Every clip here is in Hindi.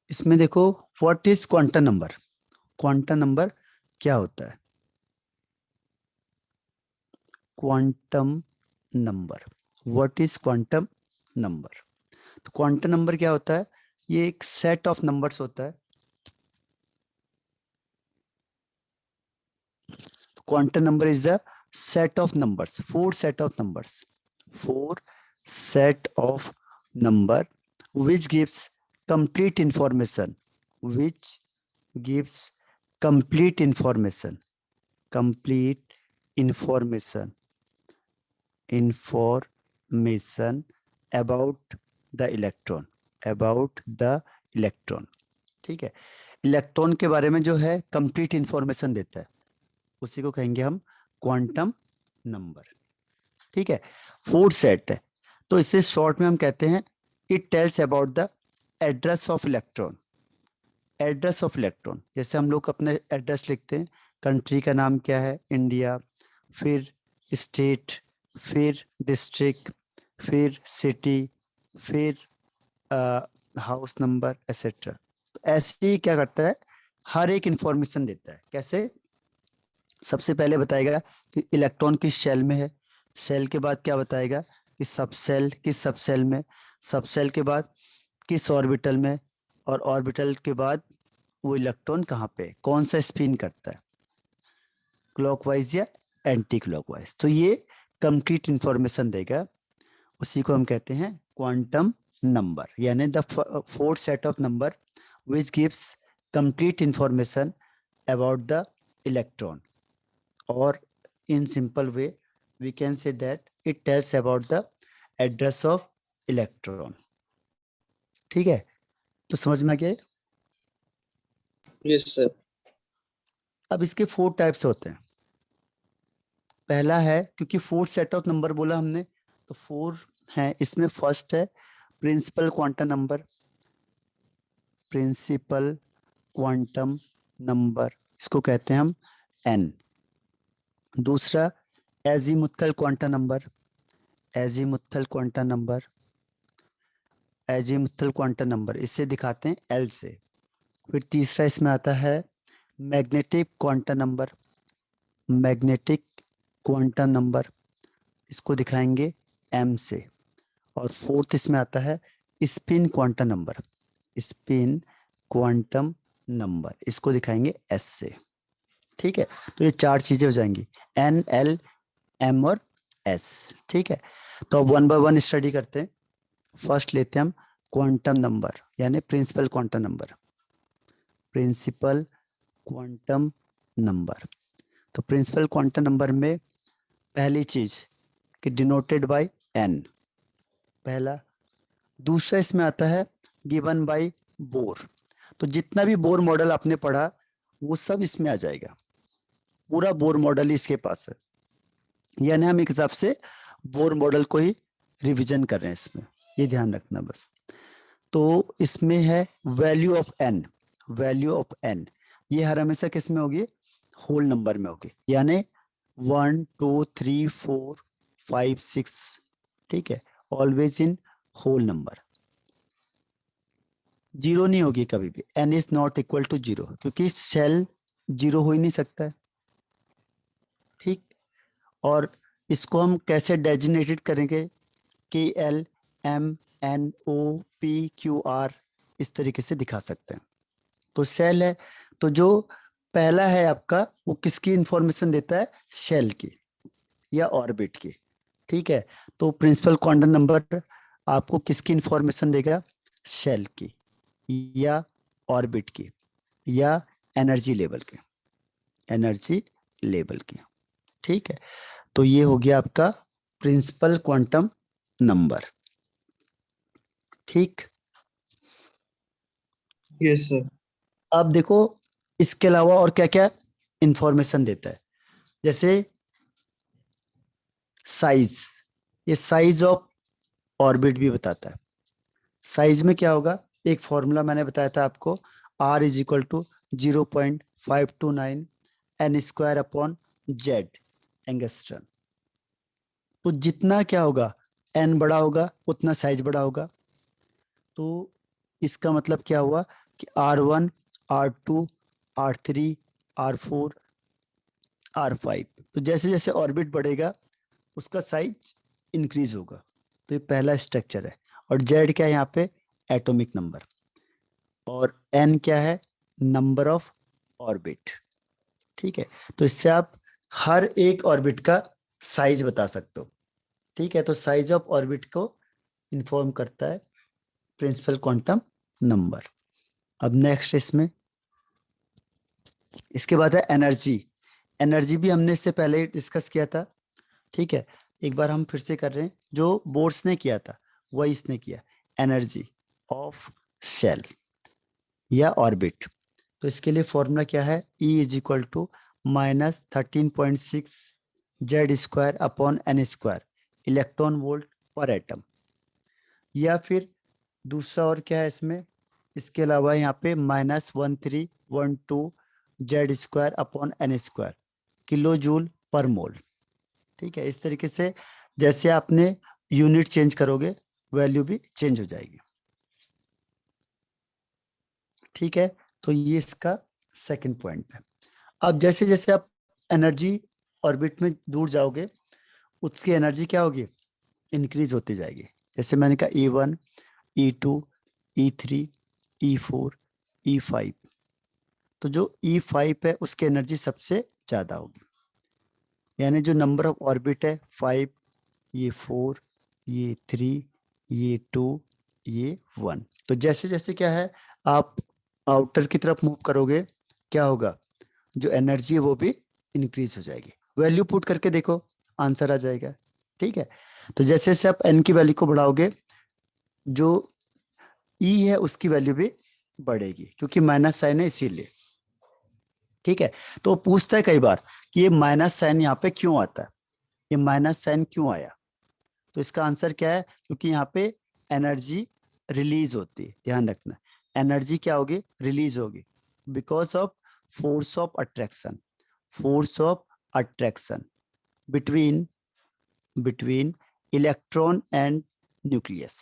इसमें देखो, what is quantum number. Quantum number क्या होता है? Quantum number, what is quantum number. तो क्वांटम नंबर क्या होता है? ये एक सेट ऑफ नंबर्स होता है। Quantum number is the set of numbers, four set of numbers, four set of number which gives complete information, which gives complete information, complete information, information about the electron, about the electron। ठीक है, इलेक्ट्रॉन के बारे में जो है कंप्लीट इंफॉर्मेशन देता है, उसी को कहेंगे हम क्वांटम नंबर। ठीक है, फोर सेट है, तो इसे शॉर्ट में हम कहते हैं it tells about the address of electron. Address of electron, जैसे हम लोग अपने एड्रेस लिखते हैं, कंट्री का नाम क्या है, इंडिया, फिर स्टेट, फिर डिस्ट्रिक्ट, फिर सिटी, फिर हाउस नंबर एक्सेट्रा। तो ऐसे ही क्या करता है, हर एक इंफॉर्मेशन देता है। कैसे? सबसे पहले बताएगा कि इलेक्ट्रॉन किस शेल में है, शेल के बाद क्या बताएगा कि सब सेल किस सब सेल में, सब सेल के बाद किस ऑर्बिटल में, और ऑर्बिटल के बाद वो इलेक्ट्रॉन कहाँ पे, कौन सा स्पिन करता है, क्लॉकवाइज या एंटी क्लॉकवाइज। तो ये कंप्लीट इंफॉर्मेशन देगा, उसी को हम कहते हैं क्वांटम नंबर, यानी the fourth set of number which gives complete information about the electron, or in simple way we can say that it tells about the address of electron। ठीक है, तो समझ में आ गया? Yes sir. अब इसके फोर टाइप्स होते हैं। पहला है, क्योंकि फोर सेट ऑफ नंबर बोला हमने, तो फोर है इसमें। फर्स्ट है principal quantum number, principal quantum number, इसको कहते हैं हम एन। दूसरा azimuthal quantum number, azimuthal quantum number, azimuthal quantum number इसे दिखाते हैं एल से। फिर तीसरा इसमें आता है magnetic quantum number, magnetic quantum number, इसको दिखाएंगे एम से। और फोर्थ इसमें आता है spin quantum number, spin quantum number, इसको दिखाएंगे एस से। ठीक है, तो ये चार चीजें हो जाएंगी, एन, एल, एम और एस। ठीक है, तो अब वन बाय वन स्टडी करते हैं। फर्स्ट लेते हैं हम क्वांटम नंबर, यानी principal quantum number, principal quantum number. तो प्रिंसिपल क्वांटम नंबर में पहली चीज कि डिनोटेड बाय एन, पहला। दूसरा इसमें आता है गिवन बाय बोर, तो जितना भी बोर मॉडल आपने पढ़ा वो सब इसमें आ जाएगा, पूरा बोर मॉडल ही इसके पास है, यानी हम एक हिसाब से बोर मॉडल को ही रिवीजन कर रहे हैं इसमें, ये ध्यान रखना बस। तो इसमें है value of n, value of n ये हर हमेशा किस में होगी, होल नंबर में होगी, यानी 1 2 3 4 5 6। ठीक है, always in whole number, zero नहीं होगी कभी भी। N is not equal to zero, क्योंकि सेल जीरो हो ही नहीं सकता है। ठीक, और इसको हम कैसे डेजिग्नेटेड करेंगे, K L M N O P Q R, इस तरीके से दिखा सकते हैं। तो सेल है, तो जो पहला है आपका वो किसकी इंफॉर्मेशन देता है, शेल की या ऑर्बिट की। ठीक है, तो प्रिंसिपल क्वांटम नंबर आपको किसकी इंफॉर्मेशन देगा, शेल की या ऑर्बिट की या एनर्जी लेवल के, एनर्जी लेवल की। ठीक है, तो ये हो गया आपका प्रिंसिपल क्वांटम नंबर। ठीक, यस सर। अब देखो इसके अलावा और क्या क्या इंफॉर्मेशन देता है, जैसे साइज, ये साइज ऑफ ऑर्बिट भी बताता है। साइज में क्या होगा, एक फॉर्मूला मैंने बताया था आपको, r is equal to 0.529 n square upon Z angstrom. तो जितना क्या होगा, एन बड़ा होगा उतना साइज बड़ा होगा। तो इसका मतलब क्या हुआ कि R1, R2, R3, R4, R5। तो जैसे जैसे ऑर्बिट बढ़ेगा उसका साइज इंक्रीज होगा। तो ये पहला स्ट्रक्चर है। और जेड क्या है यहाँ पे? Atomic number. और एन क्या है? Number of orbit. ठीक है, तो इससे आप हर एक ऑर्बिट का साइज बता सकते हो। ठीक है, तो साइज ऑफ ऑर्बिट को इन्फॉर्म करता है प्रिंसिपल क्वांटम नंबर। अब नेक्स्ट इसमें, इसके बाद है एनर्जी। एनर्जी भी हमने इससे पहले डिस्कस किया था। ठीक है, एक बार हम फिर से कर रहे हैं, जो बोर्ड्स ने किया था वही इसने किया। एनर्जी ऑफ शेल या ऑर्बिट। तो इसके लिए फॉर्मूला क्या है? E is equal to -13.6 Z square upon n square electron volt per atom. या फिर दूसरा और क्या है इसमें, इसके अलावा यहाँ पे -1312 Z square upon n square kilo joule per mole. ठीक है, इस तरीके से जैसे आपने यूनिट चेंज करोगे वैल्यू भी चेंज हो जाएगी। ठीक है, तो ये इसका सेकंड पॉइंट है। अब जैसे जैसे आप एनर्जी ऑर्बिट में दूर जाओगे उसकी एनर्जी क्या होगी? इंक्रीज होती जाएगी। जैसे मैंने कहा E1, E2, E3, E4, E5। तो जो E5 है उसकी एनर्जी सबसे ज्यादा होगी। यानी जो नंबर ऑफ ऑर्बिट है 5, ये 4, ये 3, ये 2, ये 1। तो जैसे जैसे क्या है आप आउटर की तरफ मूव करोगे क्या होगा? जो एनर्जी है वो भी इंक्रीज हो जाएगी। वैल्यू पुट करके देखो, आंसर आ जाएगा। ठीक है, तो जैसे जैसे आप एन की वैल्यू को बढ़ाओगे जो ई है उसकी वैल्यू भी बढ़ेगी, क्योंकि माइनस साइन है इसीलिए। ठीक है, तो पूछता है कई बार कि ये माइनस साइन यहाँ पे क्यों आता है, ये माइनस साइन क्यों आया? तो इसका आंसर क्या है? क्योंकि यहाँ पे एनर्जी रिलीज होती है। ध्यान रखना, एनर्जी क्या होगी? रिलीज होगी because of force of attraction. Force of attraction between between electron and nucleus.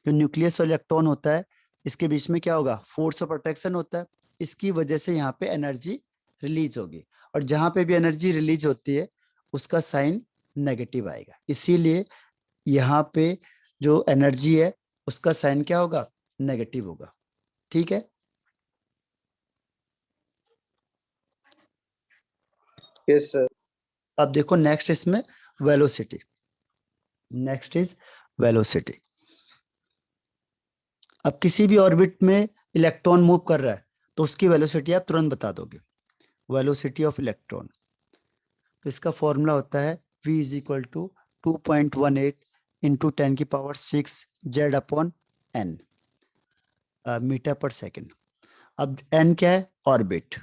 जो न्यूक्लियस और इलेक्ट्रॉन होता है इसके बीच में क्या होगा? फोर्स ऑफ अट्रैक्शन होता है। इसकी वजह से यहाँ पे एनर्जी रिलीज होगी। और जहां पे भी एनर्जी रिलीज होती है उसका साइन नेगेटिव आएगा। इसीलिए यहाँ पे जो एनर्जी है उसका साइन क्या होगा? नेगेटिव होगा। ठीक है, Yes, sir. अब देखो नेक्स्ट इसमें वेलोसिटी। Next is velocity. अब किसी भी ऑर्बिट में इलेक्ट्रॉन मूव कर रहा है तो उसकी वेलोसिटी आप तुरंत बता दोगे। वेलोसिटी ऑफ इलेक्ट्रॉन, तो इसका फॉर्मूला होता है v is equal to 2.18 into 10⁶ Z upon n metre per second. अब एन क्या है? ऑर्बिट।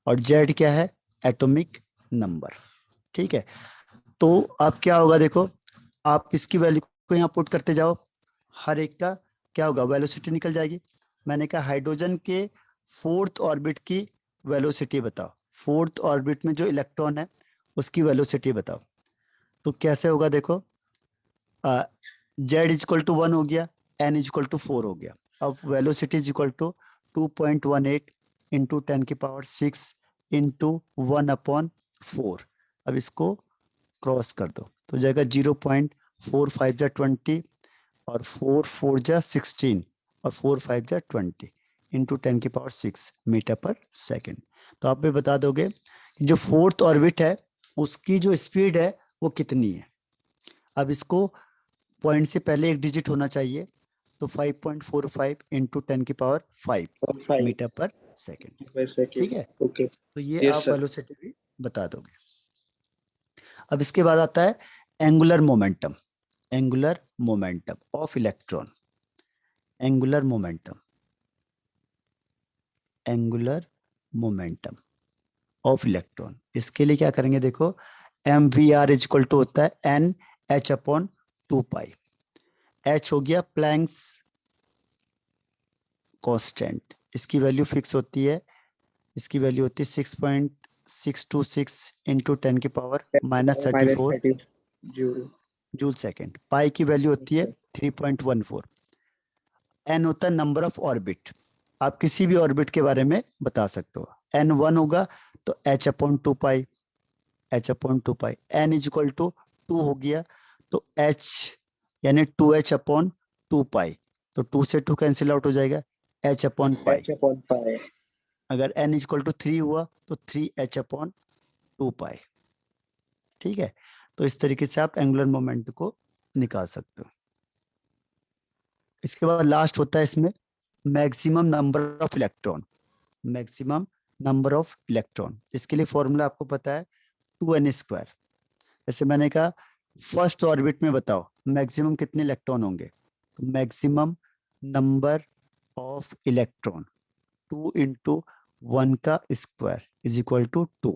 और जेड क्या है? Atomic number. ठीक है, तो अब क्या होगा देखो, आप इसकी वैल्यू को यहाँ पुट करते जाओ, हर एक का क्या होगा? वेलोसिटी निकल जाएगी। मैंने कहा हाइड्रोजन के फोर्थ ऑर्बिट की वेलोसिटी बताओ। फोर्थ ऑर्बिट में जो इलेक्ट्रॉन है उसकी वेलोसिटी बताओ। तो कैसे होगा देखो, जेड इज इक्वल टू 1 हो गया, एन इज इक्वल टू 4 हो गया। अब velocity is equal to 2.18 into 10⁶ into 1/4। अब इसको क्रॉस कर दो तो जाएगा 0.45 जा 20 और 4 4 जा 16 और 4 5 जा 20 इंटू 10⁶ मीटर पर सेकेंड। तो आप भी बता दोगे कि जो फोर्थ ऑर्बिट है उसकी जो स्पीड है वो कितनी है। अब इसको पॉइंट से पहले एक डिजिट होना चाहिए, तो 5.45 into 10⁵ Five metre per second. per second. ठीक है, Okay. तो ये Yes, आप sir. वेलोसिटी भी बता दोगे। अब इसके बाद आता है angular momentum. Angular momentum of electron. Angular momentum, angular momentum of electron. इसके लिए क्या करेंगे देखो, M V R is equal to होता है N H upon 2 pi. H हो गया प्लैंक्स कांस्टेंट, इसकी वैल्यू फिक्स होती है। इसकी वैल्यू होती है 6.626 into 10⁻⁻34 -30 Joule. Joule second. Pi की वैल्यू होती Yes, है sir. 3.14। एन होता है नंबर ऑफ ऑर्बिट। आप किसी भी ऑर्बिट के बारे में बता सकते हो। एन 1 होगा तो h upon 2 pi, h upon 2 pi. N is equal to 2 हो गया तो एच यानी 2h/2 पाई। तो 2 से 2 कैंसिल आउट हो जाएगा, एच अपॉन पाई। h/π। अगर एन इज इक्वल टू 3 हुआ तो 3h/2 पाई। ठीक है, तो इस तरीके से आप एंगुलर मोमेंट को निकाल सकते हो। इसके बाद लास्ट होता है इसमें maximum number of electron. Maximum number of electron, इसके लिए फॉर्मूला आपको पता है 2n²। जैसे मैंने कहा फर्स्ट ऑर्बिट में बताओ मैक्सिमम कितने इलेक्ट्रॉन होंगे, तो मैक्सिमम नंबर ऑफ इलेक्ट्रॉन 2 × 1 का स्क्वायर इज इक्वल टू 2।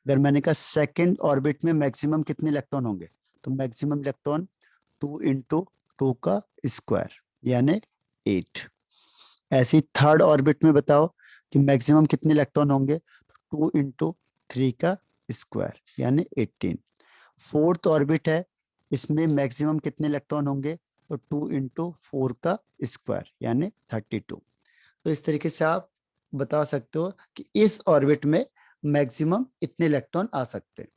अगर मैंने कहा सेकेंड ऑर्बिट में मैक्सिमम कितने इलेक्ट्रॉन होंगे, तो मैक्सिमम इलेक्ट्रॉन 2 × 2 का स्क्वायर यानी 8। ऐसे ही थर्ड ऑर्बिट में बताओ कि मैक्सिमम कितने इलेक्ट्रॉन होंगे, 2 × 3 का स्क्वायर यानी 18। फोर्थ ऑर्बिट है, इसमें मैक्सिमम कितने इलेक्ट्रॉन होंगे, तो 2 × 4 का स्क्वायर यानी 32। तो इस तरीके से आप बता सकते हो कि इस ऑर्बिट में मैक्सिमम इतने इलेक्ट्रॉन आ सकते हैं।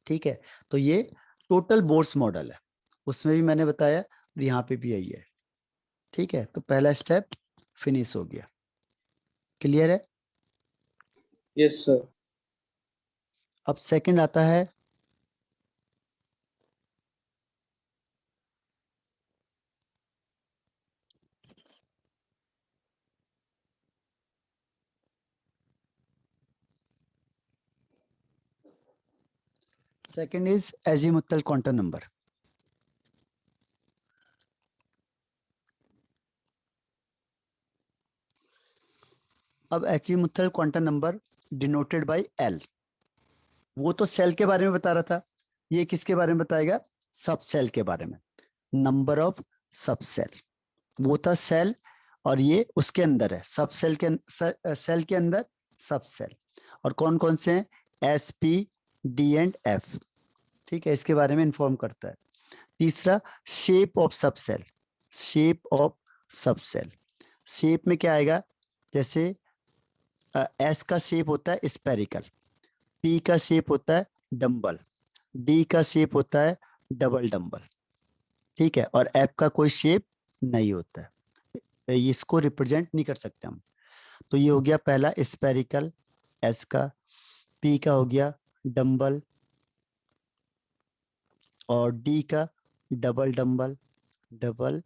ठीक है, तो ये टोटल बोर्स मॉडल है, उसमें भी मैंने बताया और यहाँ पे भी यही है। ठीक है, तो पहला स्टेप फिनिश हो गया। क्लियर है? Yes sir. अब सेकंड आता है second is azimuthal quantum number. अब azimuthal quantum number denoted by L. वो तो सेल के बारे में बता रहा था, ये किसके बारे में बताएगा, सब सेल के बारे में। नंबर ऑफ सब सेल, वो था सेल और ये उसके अंदर है, सब सेल के सेल के अंदर सब सेल। और कौन कौन से हैं, S P D and F. ठीक है, इसके बारे में इंफॉर्म करता है। तीसरा शेप ऑफ सब सेल, शेप ऑफ सब सेल। शेप में क्या आएगा, जैसे एस का शेप होता है स्पेरिकल, पी का शेप होता है डंबल, डी का शेप होता है डबल डंबल। ठीक है, और एफ का कोई शेप नहीं होता है, इसको रिप्रेजेंट नहीं कर सकते हम। तो ये हो गया पहला स्पेरिकल एस का, पी का हो गया डंबल और डी का डबल डंबल, डबल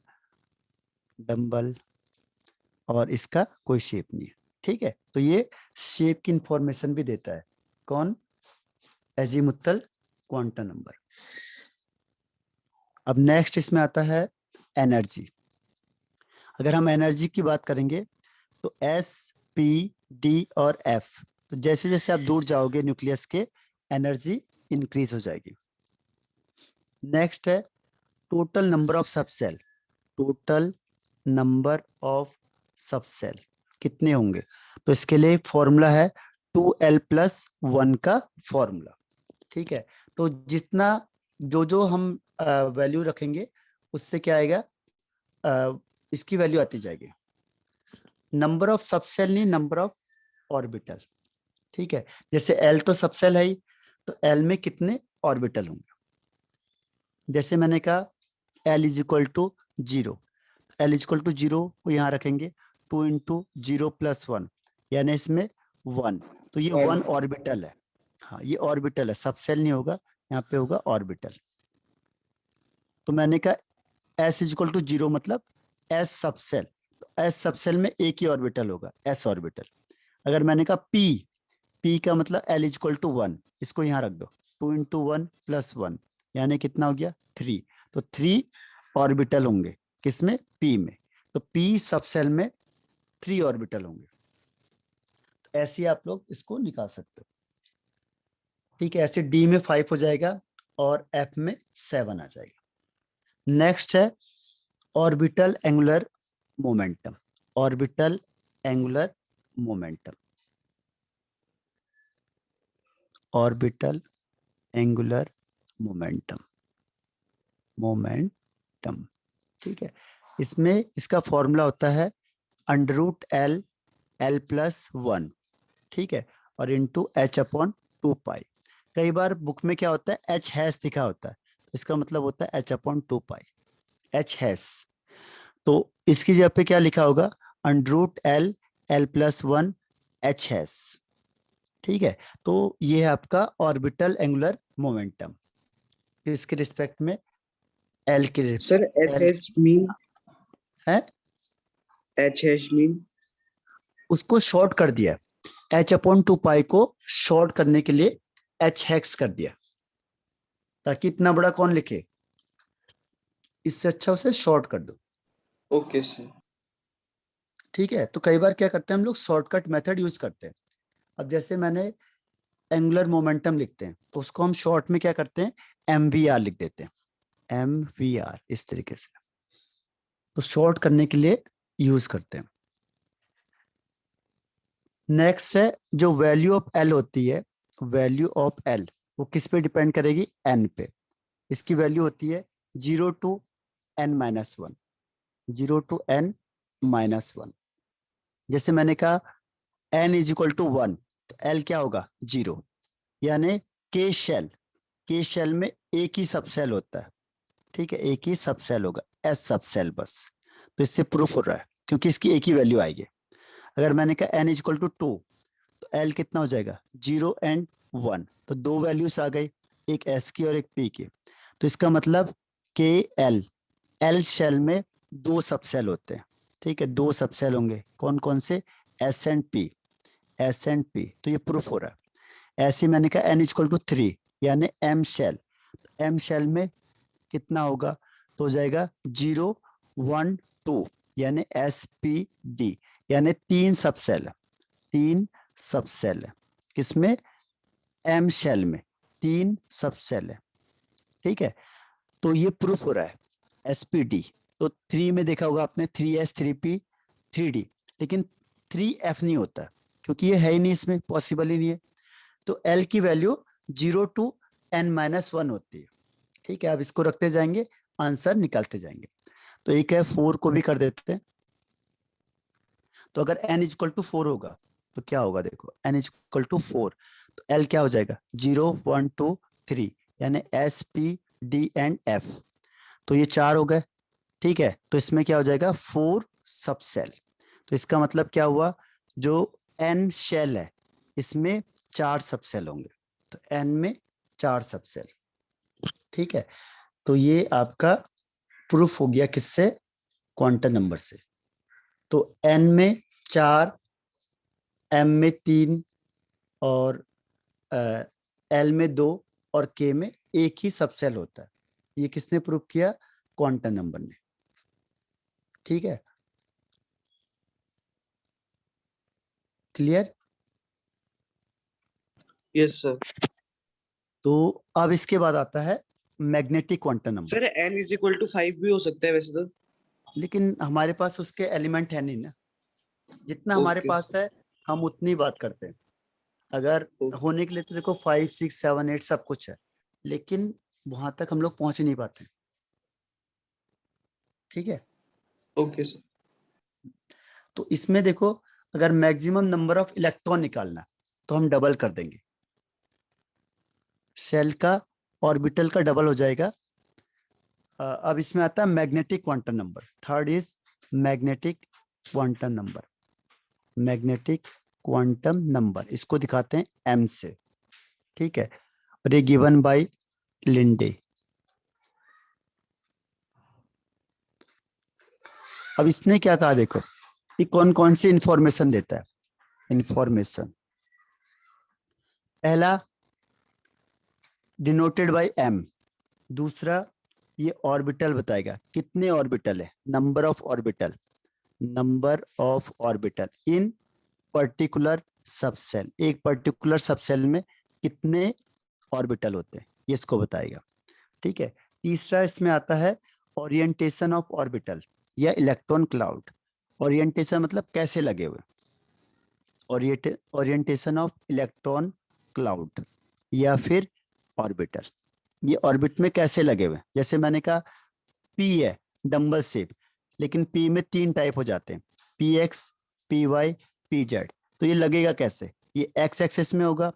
डंबल, और इसका कोई शेप नहीं है। ठीक है, तो ये शेप की इंफॉर्मेशन भी देता है कौन, एजीमुथल क्वांटम नंबर। अब नेक्स्ट इसमें आता है एनर्जी। अगर हम एनर्जी की बात करेंगे तो एस पी डी और एफ, तो जैसे जैसे आप दूर जाओगे न्यूक्लियस के एनर्जी इंक्रीज हो जाएगी। नेक्स्ट है टोटल नंबर ऑफ सब सेल, टोटल नंबर ऑफ सब सेल कितने होंगे, तो इसके लिए फॉर्मूला है 2l+1 का फॉर्मूला। ठीक है, तो जितना जो जो हम वैल्यू रखेंगे उससे क्या आएगा, इसकी वैल्यू आती जाएगी। नंबर ऑफ सब सेल नहीं, नंबर ऑफ ऑर्बिटल। ठीक है, जैसे एल तो सब सेल है ही, तो एल में कितने ऑर्बिटल होंगे, जैसे मैंने कहा l is equal to 0, l is equal to 0 को यहाँ रखेंगे, 2 × 0+1 यानी इसमें 1, तो ये 1 ऑर्बिटल है। हाँ, ये ऑर्बिटल है, सब सेल नहीं होगा, यहाँ पे होगा ऑर्बिटल। तो मैंने कहा एस इज इक्वल टू 0 मतलब एस सब सेल, तो एस सब सेल में एक ही ऑर्बिटल होगा, एस ऑर्बिटल। अगर मैंने कहा पी, पी का मतलब एल इज इक्वल टू 1, इसको यहाँ रख दो, 2 × 1+1 यानी कितना हो गया 3, तो 3 ऑर्बिटल होंगे किसमें, पी में। तो पी सब सेल में 3 ऑर्बिटल होंगे। तो ऐसे ही आप लोग इसको निकाल सकते हो। ठीक है, ऐसे डी में 5 हो जाएगा और एफ में 7 आ जाएगा। नेक्स्ट है orbital angular momentum, orbital angular momentum, orbital angular momentum, momentum. ठीक है, इसमें इसका फॉर्मूला होता है under root l l plus one, ठीक है, और into h upon two pi. कई बार बुक में क्या होता है एच हैश लिखा होता है, तो इसका मतलब होता है h upon two pi, h hash. तो इसकी जगह पे क्या लिखा होगा, under root l l plus one h hash, ठीक है। तो ये है आपका ऑर्बिटल एंगुलर मोमेंटम, इसके रिस्पेक्ट में एल के सर एच एल हैश मीन, है, एच हैश मीन। उसको शॉर्ट कर दिया, एच अपॉन टू पाई को शॉर्ट करने के लिए एच हैक्स कर दिया, ताकि इतना बड़ा कौन लिखे, इससे अच्छा उसे शॉर्ट कर दो, ओके सर। ठीक है। तो कई बार क्या करते हैं हम लोग शॉर्टकट मेथड यूज करते हैं। अब जैसे मैंने एंगुलर मोमेंटम लिखते हैं, तो उसको हम शॉर्ट में क्या करते हैं, एम वी आर लिख देते हैं, एम वी आर, इस तरीके से, तो शॉर्ट करने के लिए यूज करते हैं। नेक्स्ट है जो वैल्यू ऑफ एल होती है, वैल्यू ऑफ एल वो किस पे डिपेंड करेगी, एन पे। इसकी वैल्यू होती है 0 to n-1, 0 to n-1। जैसे मैंने कहा n इज इक्वल टू 1, तो एल क्या होगा 0, यानी के शेल में एक ही सबसेल होता है, ठीक है, एक ही सबसेल होगा, एस सबसेल बस। तो इससे प्रूफ हो रहा है क्योंकि इसकी एक ही वैल्यू आएगी। अगर मैंने कहा n इज इक्वल टू 2, तो एल कितना हो जाएगा 0 and 1, तो दो वैल्यूज आ गई, एक एस की और एक पी की। तो इसका मतलब के एल, एल शेल में दो सबसेल होते हैं, ठीक है, दो सबसेल होंगे, कौन कौन से, S and P, S and P. तो ये प्रूफ हो रहा है। ऐसे मैंने कहा एन इक्वल टू 3, यानी एम शेल, एम शेल में कितना होगा, तो हो जाएगा 0 1 2, यानी एस पी डी, यानी तीन सबसेल, तीन सबसेल है किसमें, एम शेल में तीन सबसेल है, ठीक है। तो ये प्रूफ हो रहा है एसपीडी। तो 3 में देखा होगा आपने 3s 3p 3d, लेकिन 3f नहीं होता क्योंकि ये है ही नहीं, इसमें पॉसिबल ही नहीं है। तो l की वैल्यू 0 to n-1 होती है, ठीक है। अब इसको रखते जाएंगे, आंसर निकालते जाएंगे। तो एक है 4 को भी कर देते हैं। तो अगर n इज इक्वल टू 4 होगा तो क्या होगा, देखो n इज इक्वल टू 4, तो l क्या हो जाएगा 0 1 2 3, यानी S P D and F. तो ये 4 हो गए, ठीक है। तो इसमें क्या हो जाएगा 4 सबसेल। तो इसका मतलब क्या हुआ, जो एन शेल है इसमें 4 सबसेल होंगे, तो एन में 4 सबसेल, ठीक है। तो ये आपका प्रूफ हो गया किससे, क्वांटम नंबर से। तो एन में 4, एम में 3, और एल में 2, और के में एक ही सबसेल होता है। ये किसने प्रूव किया, क्वांटम नंबर ने, ठीक है। क्लियर। Yes sir. तो अब इसके बाद आता है magnetic quantum number. Sir n is equal to 5 भी हो सकता है वैसे तो। लेकिन हमारे पास उसके एलिमेंट है नहीं ना, जितना हमारे ओके। पास है हम उतनी बात करते हैं। अगर होने के लिए तो देखो 5 6 7 8 सब कुछ है, लेकिन वहां तक हम लोग पहुंच ही नहीं पाते, ठीक है। Okay sir. तो इसमें देखो, अगर मैक्सिमम नंबर ऑफ इलेक्ट्रॉन निकालना तो हम डबल कर देंगे, शेल का ऑर्बिटल का डबल हो जाएगा। अब इसमें आता है magnetic quantum number, third is magnetic quantum number, magnetic quantum number, इसको दिखाते हैं एम से, ठीक है। और ये गिवन बाय लिंडे। अब इसने क्या कहा देखो, ये कौन कौन सी इंफॉर्मेशन देता है, इंफॉर्मेशन पहला डिनोटेड बाय एम, दूसरा ये ऑर्बिटल बताएगा कितने ऑर्बिटल है, number of orbital, number of orbital in particular subshell, एक पर्टिकुलर सबसेल में कितने ऑर्बिटल होते हैं, ये इसको बताएगा, ठीक है। तीसरा इसमें आता है ओरिएंटेशन ऑफ ऑर्बिटल या इलेक्ट्रॉन क्लाउड। ओरिएंटेशन मतलब कैसे लगे हुए, ओरिएंटेशन ऑफ इलेक्ट्रॉन क्लाउड या फिर ऑर्बिटल, ये ऑर्बिट में कैसे लगे हुए, जैसे मैंने कहा पी है डंबल शेप, लेकिन पी में 3 टाइप हो जाते हैं, p x, p y, p z. तो ये लगेगा कैसे, ये एक्स एक्सेस में होगा,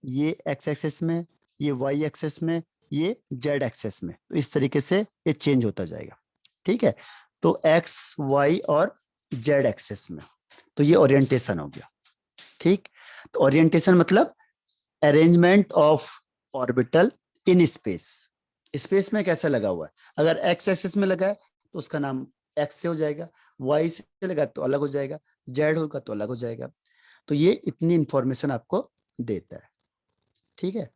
ये एक्स एक्सेस में, ये वाई एक्सेस में, ये जेड एक्सेस में। तो इस तरीके से ये चेंज होता जाएगा। ठीक है, तो एक्स वाई और जेड एक्सेस में। तो ये ओरिएंटेशन हो गया। ठीक, तो ओरिएंटेशन मतलब arrangement of orbital in space. Space में कैसा लगा हुआ है, अगर एक्स एक्सिस में लगा है तो उसका नाम एक्स से हो जाएगा, वाई से लगा तो अलग हो जाएगा, जेड होगा तो अलग हो जाएगा। तो ये इतनी इंफॉर्मेशन आपको देता है। ठीक है,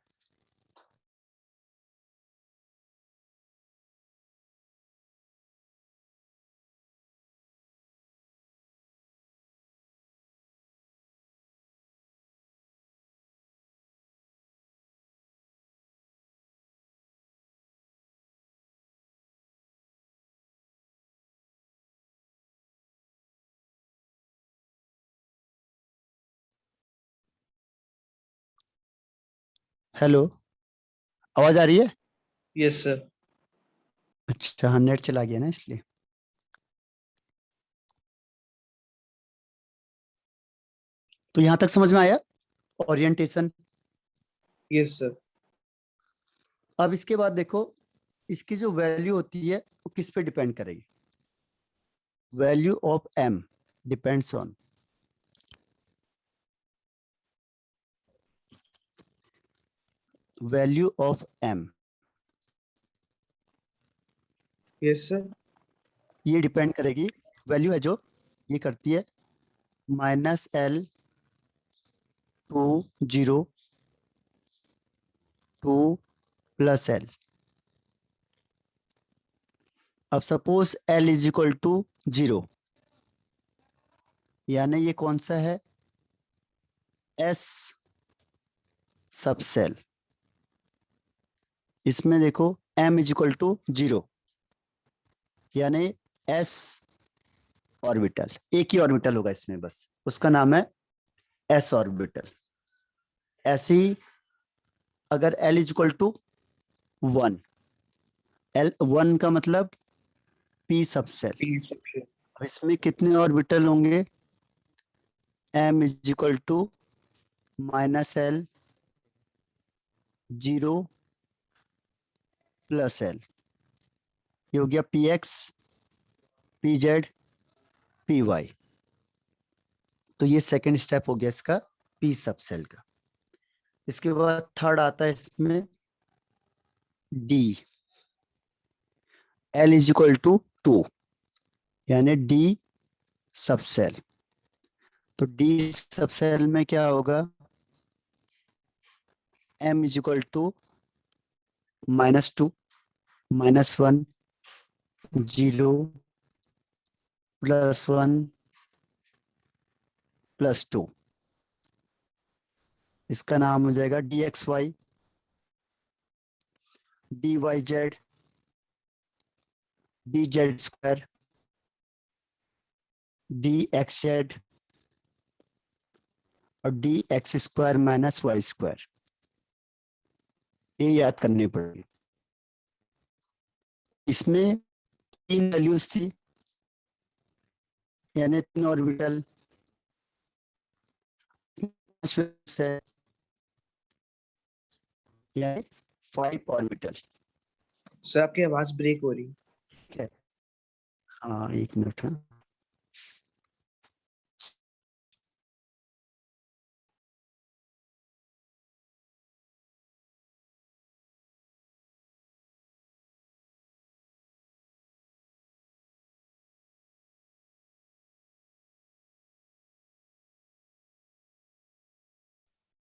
हेलो, आवाज आ रही है? Yes sir. अच्छा हाँ, नेट चला गया ना इसलिए। तो यहां तक समझ में आया ओरिएंटेशन? Yes sir. अब इसके बाद देखो, इसकी जो वैल्यू होती है वो किस पे डिपेंड करेगी? Value of m depends on value of m. Yes sir. ये डिपेंड करेगी, वैल्यू है जो, ये करती है -L टू 0 टू +L। अब suppose L is equal to 0, यानी ये कौन सा है, S सब सेल। इसमें देखो M इज इक्वल टू 0, यानी S ऑर्बिटल, एक ही ऑर्बिटल होगा इसमें बस, उसका नाम है S ऑर्बिटल। ऐसे ही अगर L is equal to 1, L1 का मतलब P सब सेल। अब इसमें कितने ऑर्बिटल होंगे, M is equal to -L 0 +L। ये हो गया p x, p z, p y. तो ये सेकंड स्टेप हो गया इसका पी सब सेल का। इसके बाद थर्ड आता है इसमें d, l is equal to 2, यानी डी सब सेल। तो डी सब सेल में क्या होगा, एम इज इक्वल टू -2, -1, 0, +1, +2। इसका नाम हो जाएगा d x y, d y z, d z square, d x z और डी एक्स स्क्वायर -y²। ये याद करनी पड़ेगी। इसमें 3 वैल्यूज थी, यानी 3 ऑर्बिटल से, यानी 5 ऑर्बिटल। सर आपकी आवाज ब्रेक हो रही है। ठीक है, हाँ 1 मिनट। हाँ,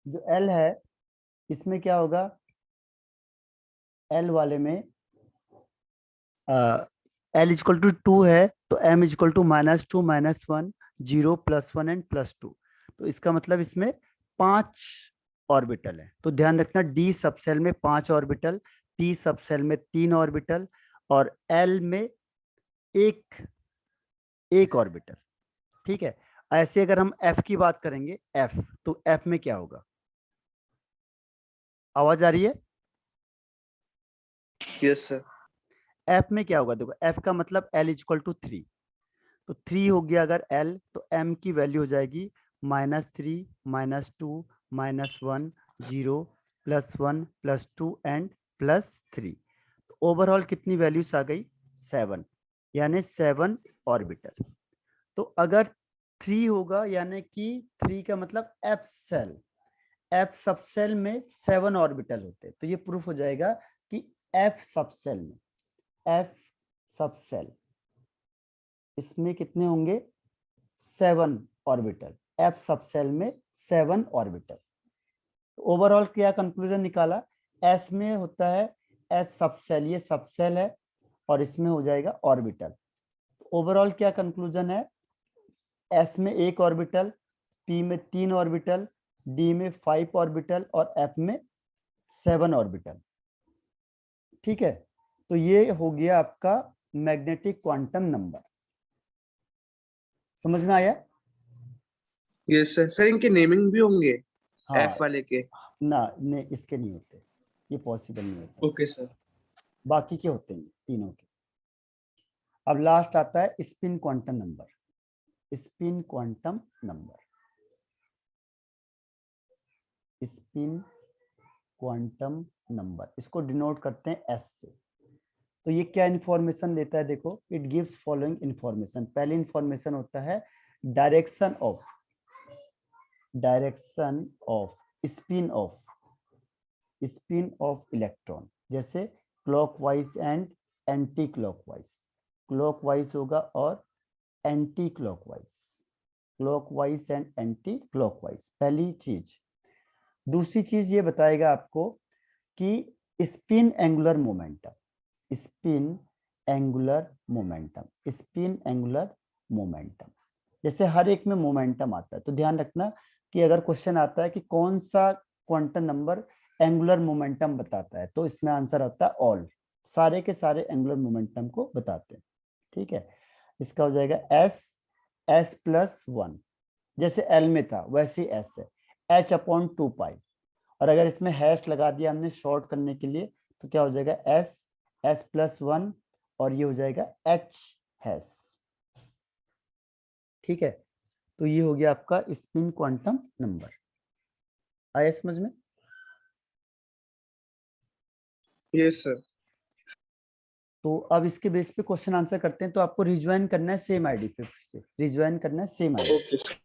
जो L है इसमें क्या होगा, L वाले में L इक्वल टू 2 है तो M इक्वल टू -2, -1, 0, +1 एंड +2। तो इसका मतलब इसमें 5 ऑर्बिटल है। तो ध्यान रखना, D सब सेल में 5 ऑर्बिटल, P सब सेल में 3 ऑर्बिटल और L में एक एक ऑर्बिटल। ठीक है, ऐसे अगर हम F की बात करेंगे, F, तो F में क्या होगा, आवाज आ रही है? Yes sir. एफ में क्या होगा, देखो एफ का मतलब एल इक्वल टू 3, तो 3 हो गया अगर एल, तो एम की वैल्यू हो जाएगी -3 -2 -1 0 +1 +2 एंड +3। ओवरऑल कितनी वैल्यूज आ गई, 7, यानी 7 ऑर्बिटल। तो अगर 3 होगा यानी कि 3 का मतलब एफ सेल, एफ सब सेल में 7 ऑर्बिटल होते हैं, तो ये प्रूफ हो जाएगा कि एफ सब सेल में, एफ सब सेल इसमें कितने होंगे, 7 ऑर्बिटल, एफ सब सेल में 7 ऑर्बिटल। ओवरऑल क्या कंक्लूजन निकाला, एस में होता है एस सब सेल, ये सब सेल है और इसमें हो जाएगा ऑर्बिटल। ओवरऑल क्या कंक्लूजन है, एस में 1 ऑर्बिटल, पी में 3 ऑर्बिटल, डी में 5 ऑर्बिटल और एफ में 7 ऑर्बिटल। ठीक है, तो ये हो गया आपका मैग्नेटिक क्वांटम नंबर। समझ में आया? Yes sir. सर इनके नेमिंग भी होंगे हाँ, एफ वाले के? ना ने इसके नहीं होते, ये पॉसिबल नहीं होता, ओके सर। बाकी के होते हैं तीनों के। अब लास्ट आता है spin quantum number, spin quantum number, spin quantum number, इसको डिनोट करते हैं एस से। तो ये क्या इंफॉर्मेशन देता है, देखो इट गिव्स फॉलोइंग इंफॉर्मेशन। पहली इंफॉर्मेशन होता है direction of spin of electron, जैसे clockwise and anti clockwise, clockwise होगा और anti clockwise, clockwise and anti clockwise, पहली चीज। दूसरी चीज ये बताएगा आपको कि spin angular momentum, spin angular momentum, spin angular momentum, जैसे हर एक में मोमेंटम आता है, तो ध्यान रखना कि अगर क्वेश्चन आता है कि कौन सा क्वांटम नंबर एंगुलर मोमेंटम बताता है, तो इसमें आंसर होता है ऑल, सारे के सारे एंगुलर मोमेंटम को बताते हैं। ठीक है, इसका हो जाएगा S+1, जैसे L में था वैसे S है, H/2π, और अगर इसमें हैश लगा दिया हमने शॉर्ट करने के लिए, तो क्या हो जाएगा S+1 और ये हो जाएगा H हैश। ठीक है, तो ये हो गया आपका स्पिन क्वांटम नंबर। आया समझ में? Yes sir. तो अब इसके बेस पे क्वेश्चन आंसर करते हैं, तो आपको रिज्वाइन करना है सेम आईडी पे, फिर से रिज्वाइन करना है सेम आईडी। Okay sir.